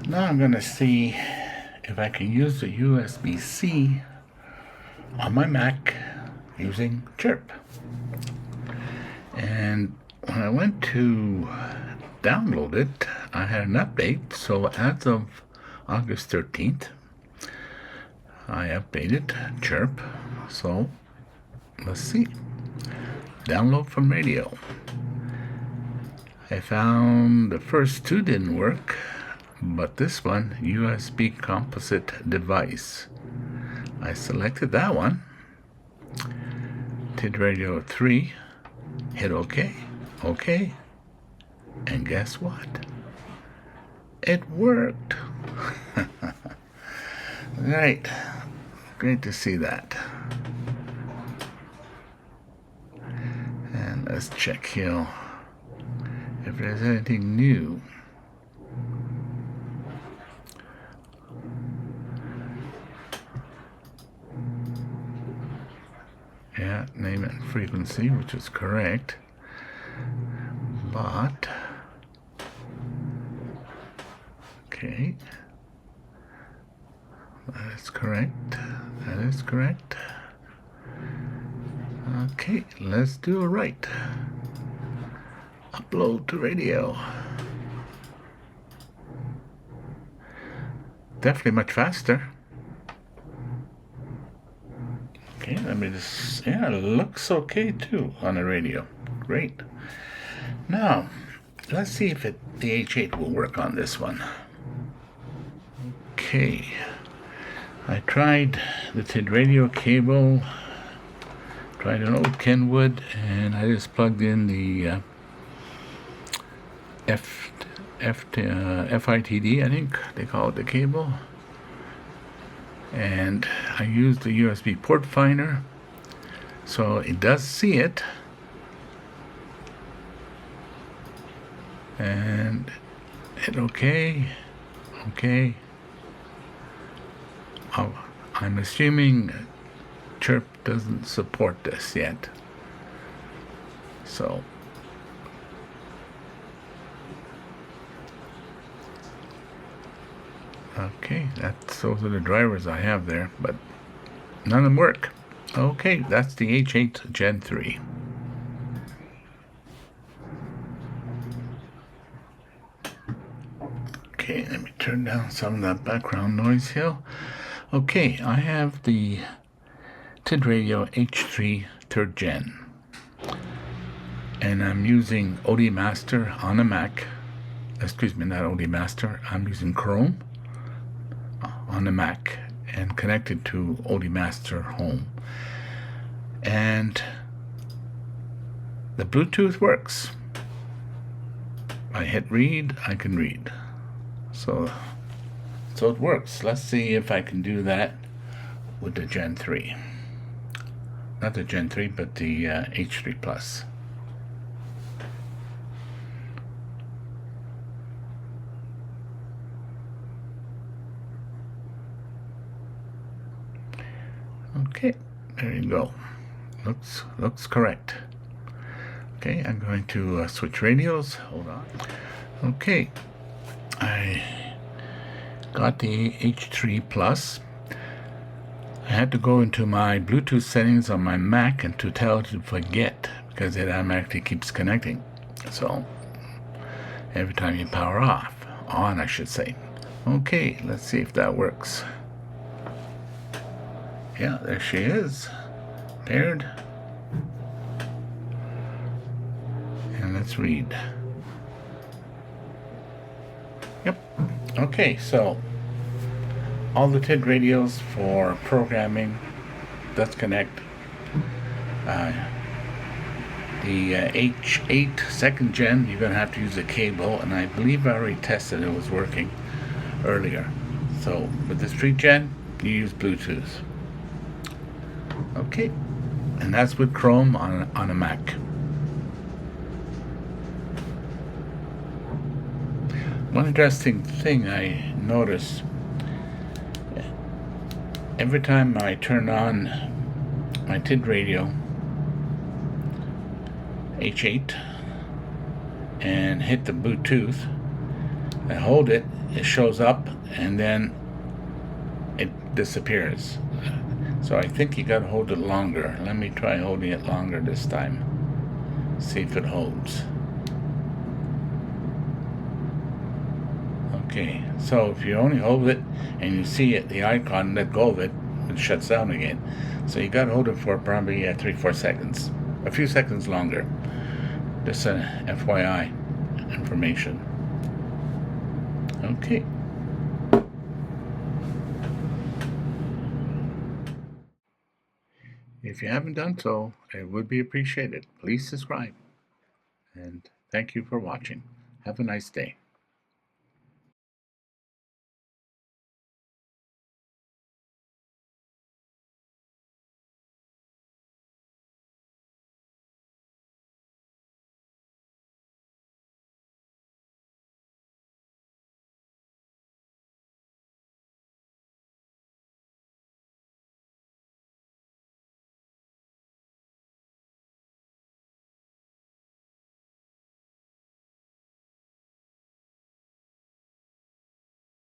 Now I'm going to see if I can use the USB-C on my Mac using CHIRP. And when I went to download it, I had an update. So as of August 13th, I updated CHIRP. So let's see. Download from radio. I found the first two didn't work, but this one, USB composite device. I selected that one. Did radio 3. Hit OK. OK. And guess what? It worked. Right. Great to see that. And let's check here if there's anything new. Yeah, name and frequency, which is correct. But okay, that is correct. That is correct. Okay, let's do it right. Upload to radio. Definitely much faster. Okay, let me just, yeah, it looks okay too on the radio. Great. Now, let's see if the H8 will work on this one. Okay. I tried the TID radio cable, tried an old Kenwood, and I just plugged in the FITD, I think they call it, the cable. And I used the USB port finder, so it does see it. And hit OK. OK. Oh, I'm assuming CHIRP doesn't support this yet. So okay, those are the drivers I have there, but none of them work. Okay, that's the H8 Gen 3. Okay, let me turn down some of that background noise here. Okay, I have the TID radio H3-3rd Gen. And I'm using ODMaster on a Mac. Excuse me, not ODMaster. I'm using Chrome on the Mac and connected to ODMaster Home. And the Bluetooth works. I hit read, I can read. So it works. Let's see if I can do that with the Gen 3. Not the Gen 3, but the H3-Plus. Okay, there you go. Looks correct. Okay, I'm going to switch radios. Hold on. Okay, I got the H3-Plus. I had to go into my Bluetooth settings on my Mac and to tell it to forget, because it automatically keeps connecting. So every time you power on I should say. Okay, let's see if that works. Yeah, there she is, paired. And let's read. Yep. Okay, so all the TID radios for programming, let's connect. The H8 2nd gen, you're going to have to use a cable, and I believe I already tested it was working earlier. So with this 3rd gen, you use Bluetooth. Okay, and that's with Chrome on a Mac. One interesting thing I noticed, every time I turn on my TID radio H8 and hit the Bluetooth, I hold it, it shows up and then it disappears. So I think you gotta hold it longer. Let me try holding it longer this time. See if it holds. Okay, so if you only hold it and you see it, the icon, let go of it, it shuts down again. So you gotta hold it for probably 3-4 seconds, a few seconds longer. Just FYI information. Okay. If you haven't done so, it would be appreciated. Please subscribe. And thank you for watching. Have a nice day.